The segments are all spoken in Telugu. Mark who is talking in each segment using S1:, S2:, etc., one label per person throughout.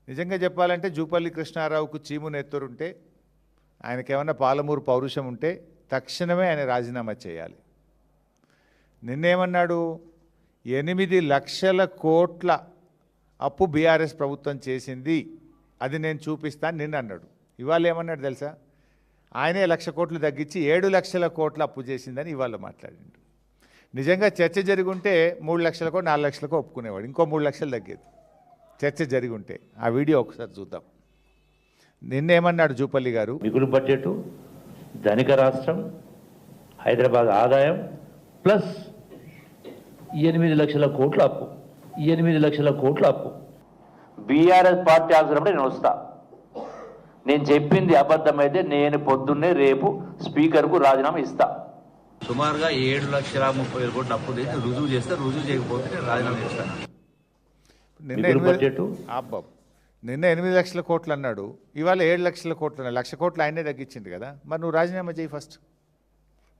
S1: నిజంగా చెప్పాలంటే జూపల్లి కృష్ణారావుకు చీము నెత్తురుంటే, ఆయనకేమన్నా పాలమూరు పౌరుషం ఉంటే తక్షణమే ఆయన రాజీనామా చేయాలి. నిన్నేమన్నాడు? 8 లక్షల కోట్ల అప్పు బీఆర్ఎస్ ప్రభుత్వం చేసింది, అది నేను చూపిస్తాను నిన్న అన్నాడు. ఇవాళ ఏమన్నాడు తెలుసా? ఆయనే 1,00,000 కోట్లు తగ్గించి 7 లక్షల కోట్ల అప్పు చేసిందని ఇవాళ మాట్లాడిండు. నిజంగా చర్చ జరుగుంటే 3 లక్షలకో 4 లక్షలకో ఒప్పుకునేవాడు, ఇంకో 3 లక్షలు తగ్గేది చర్చ జరుగుంటే. ఆ వీడియో ఒకసారి చూద్దాం. నిన్నేమన్నాడు జూపల్లి గారు?
S2: మిగులు బడ్జెట్, ధనిక రాష్ట్రం, హైదరాబాద్ ఆదాయం ప్లస్ 8 లక్షల కోట్ల అప్పు. 8 లక్షల కోట్ల అప్పు బీఆర్ఎస్ పార్టీ అవసరపడి నేను వస్తా. నేను చెప్పింది అబద్ధమైతే నేను పొద్దున్నే రేపు స్పీకర్కు రాజీనామా ఇస్తా.
S3: సుమారుగా 7,30,000 కోట్ల అప్పు చేసి రుజువు చేస్తే, రుజువు చేయకపోతే నేను రాజీనామా చేస్తాను.
S1: నిన్న 8 లక్షల కోట్లు అన్నాడు, ఇవాళ 7 లక్షల కోట్లు అన్నాడు. 1,00,000 కోట్లు ఆయనే తగ్గించింది కదా. మరి నువ్వు రాజీనామా చేయి ఫస్ట్.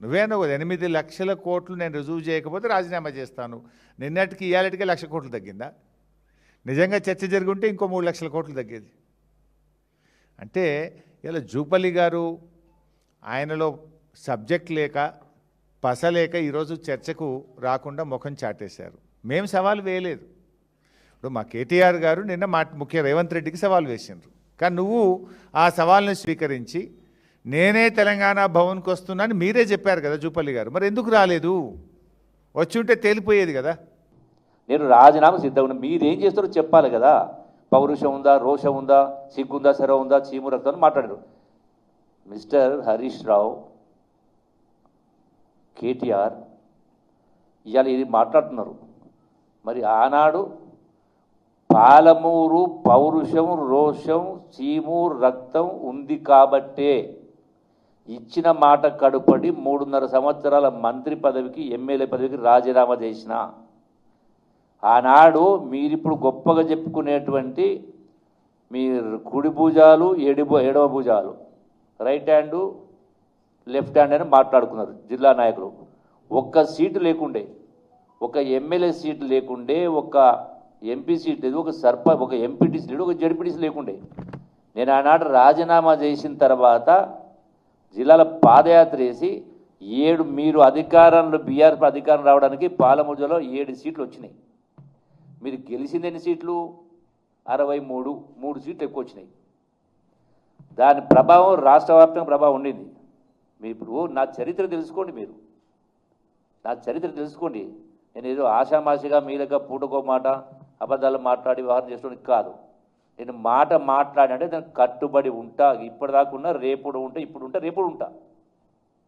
S1: నువ్వేనో 8 లక్షల కోట్లు నేను రుజువు చేయకపోతే రాజీనామా చేస్తాను. నిన్నటికి ఇవాళటికే 1,00,000 కోట్లు తగ్గిందా? నిజంగా చర్చ జరుగుంటే ఇంకో 3 లక్షల కోట్లు తగ్గేది. అంటే ఇలా జూపల్లి గారు ఆయనలో సబ్జెక్ట్ లేక పసలేక ఈరోజు చర్చకు రాకుండా ముఖం చాటేశారు. మేము సవాల్ వేయలేదు. ఇప్పుడు మా కేటీఆర్ గారు నిన్న ముఖ్య రేవంత్ రెడ్డికి సవాల్ వేసిండ్రు, కానీ నువ్వు ఆ సవాల్ని స్వీకరించి నేనే తెలంగాణ భవన్కి వస్తున్నాను మీరే చెప్పారు కదా జూపల్లి గారు. మరి ఎందుకు రాలేదు? వచ్చి ఉంటే తేలిపోయేది కదా.
S2: నేను రాజీనామా సిద్ధంగా, మీరేం చేస్తారో చెప్పాలి కదా. పౌరుషం ఉందా, రోషం ఉందా, సిగ్గుందా, శర ఉందా, చీము రక్తం అని మాట్లాడారు. మిస్టర్ హరీష్ రావు, కేటీఆర్ ఇవాళ ఇది మాట్లాడుతున్నారు. మరి ఆనాడు పాలమూరు పౌరుషం, రోషం, చీము రక్తం ఉంది కాబట్టే ఇచ్చిన మాట కడుపడి 3.5 సంవత్సరాల మంత్రి పదవికి, ఎమ్మెల్యే పదవికి రాజీనామా చేసిన. ఆనాడు మీరిప్పుడు గొప్పగా చెప్పుకునేటువంటి మీ కుడి భుజాలు, ఎడమ భుజాలు, రైట్ హ్యాండు లెఫ్ట్ హ్యాండ్ అని మాట్లాడుకున్నారు జిల్లా నాయకులు. ఒక్క సీటు లేకుండే, ఒక ఎమ్మెల్యే సీటు లేకుండే, ఒక ఎంపీ సీట్ లేదు, ఒక ఎంపీటీసీ లేడు, ఒక జడ్పీటీసీ లేకుండే. నేను ఆనాడు రాజీనామా చేసిన తర్వాత జిల్లాల పాదయాత్ర చేసి మీరు అధికారంలో బీఆర్ఎస్ అధికారం రావడానికి పాలమూరులో 7 సీట్లు వచ్చినాయి. మీరు గెలిచింది ఎన్ని సీట్లు? 63, 3 సీట్లు ఎక్కువ వచ్చినాయి. దాని ప్రభావం రాష్ట్ర వ్యాప్తంగా ప్రభావం ఉండింది. మీరు ఇప్పుడు నా చరిత్ర తెలుసుకోండి, మీరు నా చరిత్ర తెలుసుకోండి. నేను ఏదో ఆషామాషిగా మీ దగ్గర పూటకో మాట అబద్ధాలు మాట్లాడి వ్యవహారం చేసుకోవడానికి కాదు. నేను మాట మాట్లాడినంటే దానికి కట్టుబడి ఉంటా. ఇప్పటిదాకా ఉన్నా, రేపుడు ఉంటా, ఇప్పుడు ఉంటా, రేపుడు ఉంటా.